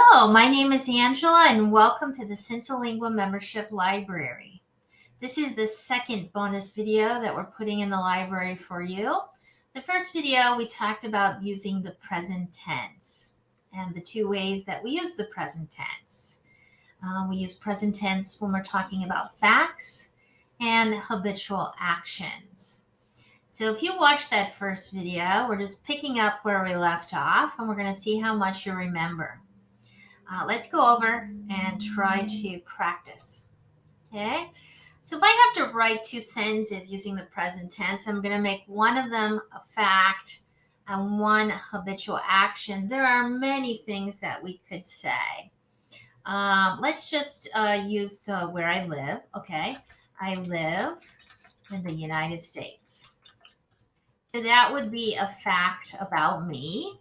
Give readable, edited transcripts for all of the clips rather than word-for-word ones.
Hello, my name is Angela and welcome to the CINCILINGUA membership library. This is the second bonus video that we're putting in the library for you. The first video we talked about using the present tense and the two ways that we use the present tense. We use present tense when we're talking about facts and habitual actions. So if you watched that first video, we're just picking up where we left off and we're going to see how much you remember. Let's go over and try to practice. Okay, so if I have to write two sentences using the present tense, I'm going to make one of them a fact and one habitual action. There are many things that we could say. Let's just use where I live. Okay, I live in the United States. So that would be a fact about me.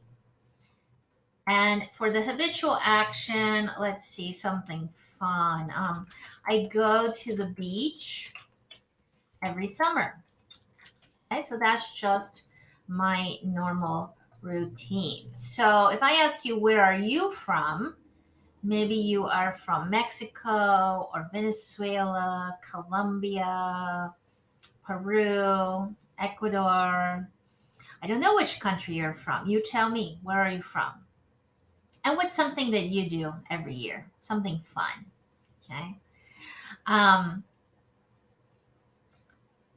And for the habitual action, let's see, something fun. I go to the beach every summer. Okay, so that's just my normal routine. So if I ask you, where are you from? Maybe you are from Mexico or Venezuela, Colombia, Peru, Ecuador. I don't know which country you're from. You tell me, where are you from? And what's something that you do every year? Something fun, okay?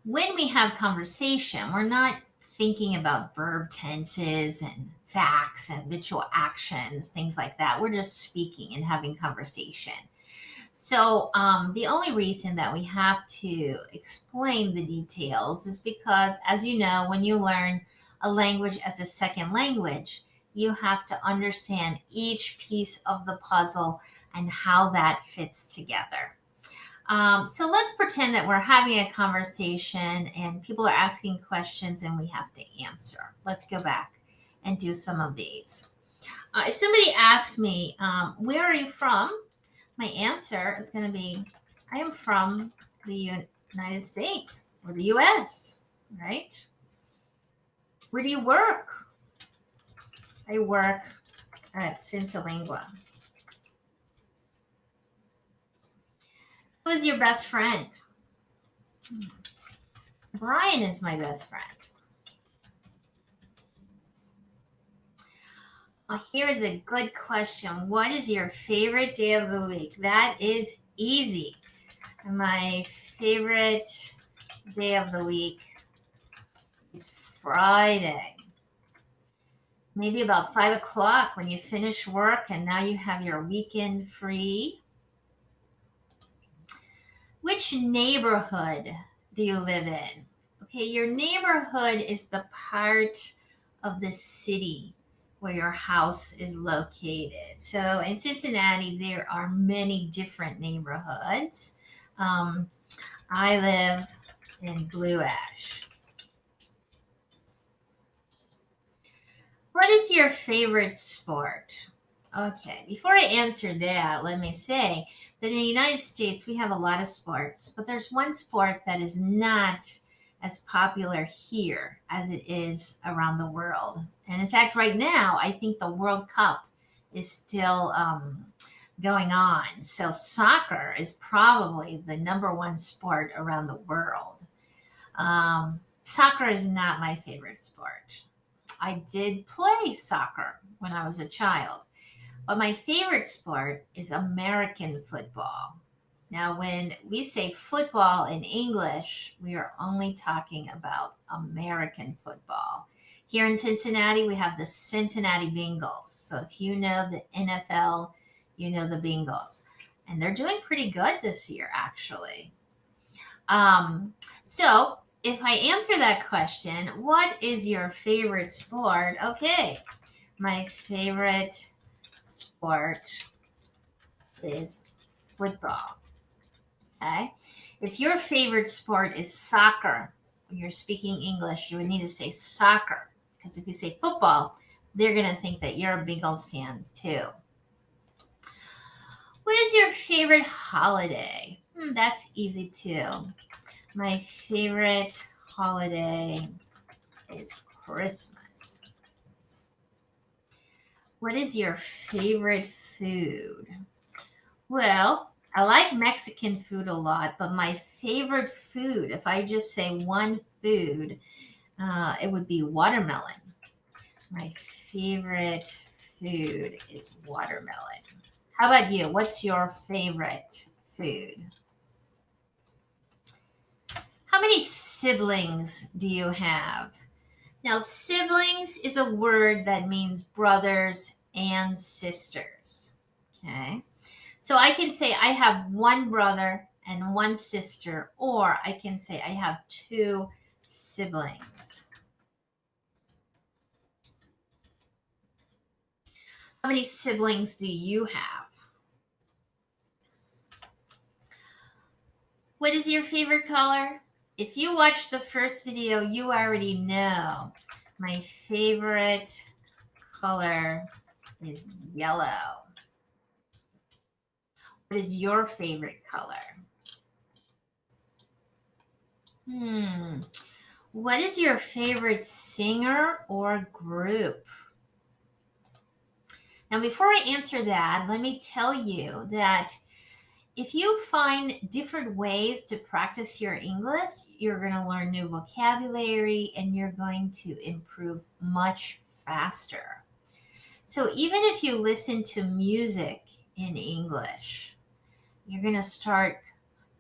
When we have conversation, we're not thinking about verb tenses and facts and habitual actions, things like that. We're just speaking and having conversation. So the only reason that we have to explain the details is because, as you know, when you learn a language as a second language, you have to understand each piece of the puzzle and how that fits together. So let's pretend that we're having a conversation and people are asking questions and we have to answer. Let's go back and do some of these. If somebody asked me, where are you from? My answer is going to be, I am from the United States or the US, right? Where do you work? I work at CINCILINGUA. Who is your best friend? Brian is my best friend. Here is a good question. What is your favorite day of the week? That is easy. My favorite day of the week is Friday. Maybe about 5 o'clock when you finish work and now you have your weekend free. Which neighborhood do you live in? Okay, your neighborhood is the part of the city where your house is located. So in Cincinnati, there are many different neighborhoods. I live in Blue Ash. What is your favorite sport? Okay, before I answer that, let me say that in the United States, we have a lot of sports, but there's one sport that is not as popular here as it is around the world. And in fact, right now, I think the World Cup is still going on. So soccer is probably the number one sport around the world. Soccer is not my favorite sport. I did play soccer when I was a child, but my favorite sport is American football. Now, when we say football in English, we are only talking about American football. Here in Cincinnati, we have the Cincinnati Bengals. So if you know the NFL, you know the Bengals. And they're doing pretty good this year, actually. So if I answer that question, what is your favorite sport? Okay, my favorite sport is football. Okay, if your favorite sport is soccer, when you're speaking English, you would need to say soccer, because if you say football, they're going to think that you're a Bengals fan too. What is your favorite holiday? That's easy too. My favorite holiday is Christmas. What is your favorite food? Well, I like Mexican food a lot, but my favorite food, if I just say one food, it would be watermelon. My favorite food is watermelon. How about you? What's your favorite food? How many siblings do you have? Now, siblings is a word that means brothers and sisters. Okay. So I can say I have one brother and one sister, or I can say I have two siblings. How many siblings do you have? What is your favorite color? If you watched the first video, you already know my favorite color is yellow. What is your favorite color? What is your favorite singer or group? Now, before I answer that, let me tell you that if you find different ways to practice your English, you're going to learn new vocabulary and you're going to improve much faster. So even if you listen to music in English, you're going to start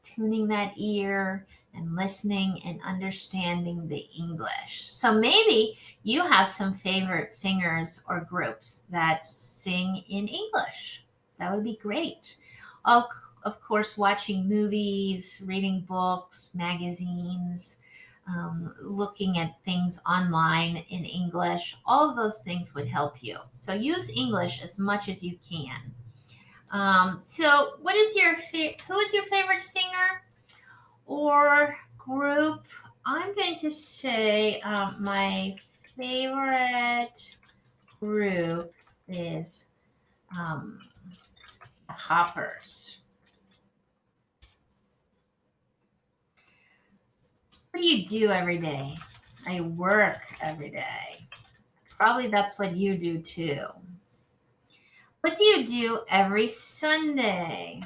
tuning that ear and listening and understanding the English. So maybe you have some favorite singers or groups that sing in English. That would be great. Of course, watching movies, reading books, magazines, looking at things online in English, all of those things would help you. So use English as much as you can. So who is your favorite singer or group? I'm going to say my favorite group is the Hoppers. What do you do every day? I work every day. Probably that's what you do too. What do you do every Sunday?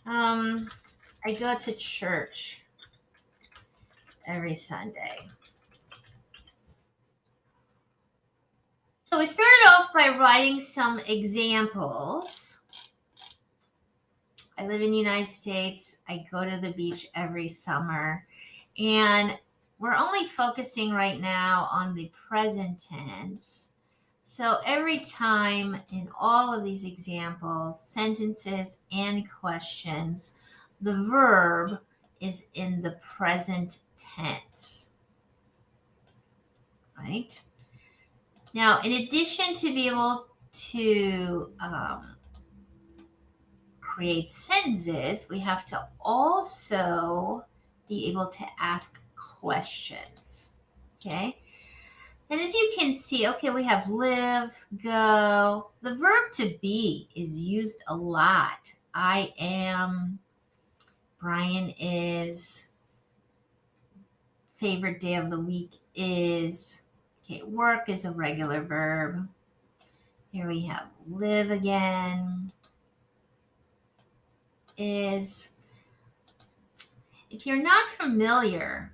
I go to church every Sunday. So we started off by writing some examples. I live in the United States. I go to the beach every summer. And we're only focusing right now on the present tense. So every time in all of these examples, sentences and questions, the verb is in the present tense. Right? Now, in addition to be able to create sentences, we have to also be able to ask questions. Okay? And as you can see, okay, we have live, go. The verb to be is used a lot. I am, Brian is, favorite day of the week is. Okay, work is a regular verb. Here we have live again, is. If you're not familiar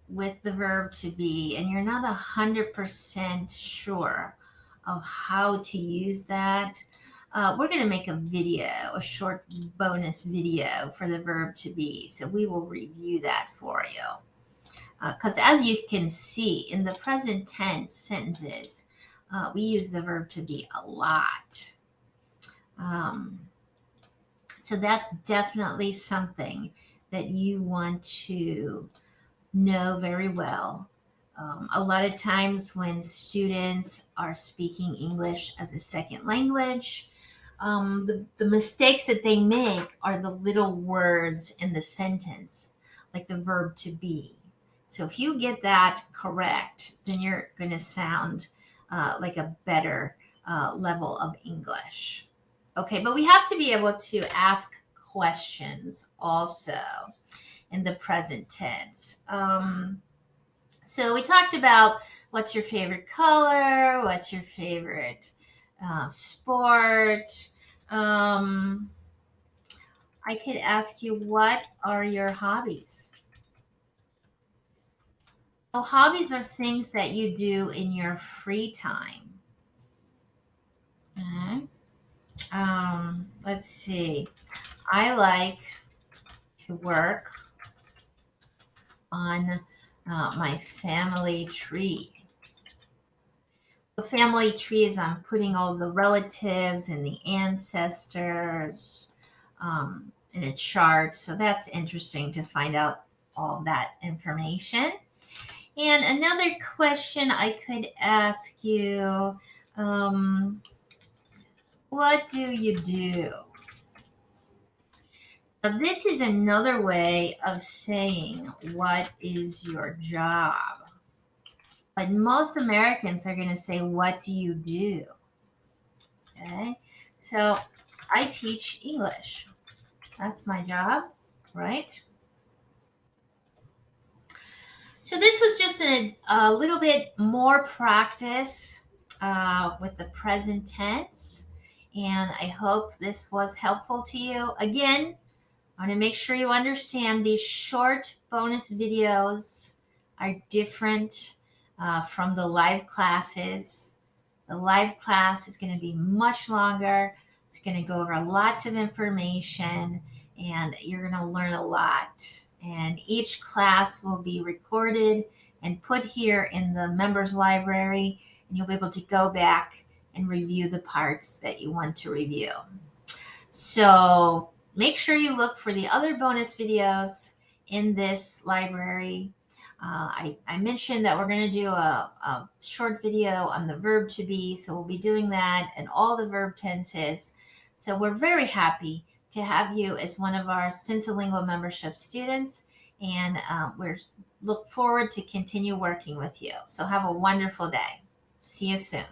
with the verb to be and you're not 100% sure of how to use that, we're going to make a video, a short bonus video for the verb to be. So we will review that for you. Because as you can see in the present tense sentences, we use the verb to be a lot. So that's definitely something that you want to know very well. A lot of times when students are speaking English as a second language, the mistakes that they make are the little words in the sentence, like the verb to be. So if you get that correct, then you're going to sound like a better level of English. Okay, but we have to be able to ask questions also in the present tense. So we talked about what's your favorite color, what's your favorite sport. Um, I could ask you, what are your hobbies? So hobbies are things that you do in your free time. Okay. Let's see. I like to work on my family tree. The family tree is I'm putting all the relatives and the ancestors in a chart. So that's interesting to find out all that information. And another question I could ask you, what do you do? Now, this is another way of saying, what is your job? But most Americans are going to say, what do you do? Okay, so I teach English. That's my job, right? So this was just a little bit more practice with the present tense. And I hope this was helpful to you. Again, I want to make sure you understand these short bonus videos are different from the live classes. The live class is going to be much longer. It's going to go over lots of information and you're going to learn a lot. And each class will be recorded and put here in the members library, and you'll be able to go back and review the parts that you want to review. So make sure you look for the other bonus videos in this library. I mentioned that we're going to do a short video on the verb to be, so we'll be doing that and all the verb tenses. So we're very happy to have you as one of our CINCILINGUA membership students, and we look forward to continue working with you. So have a wonderful day. See you soon.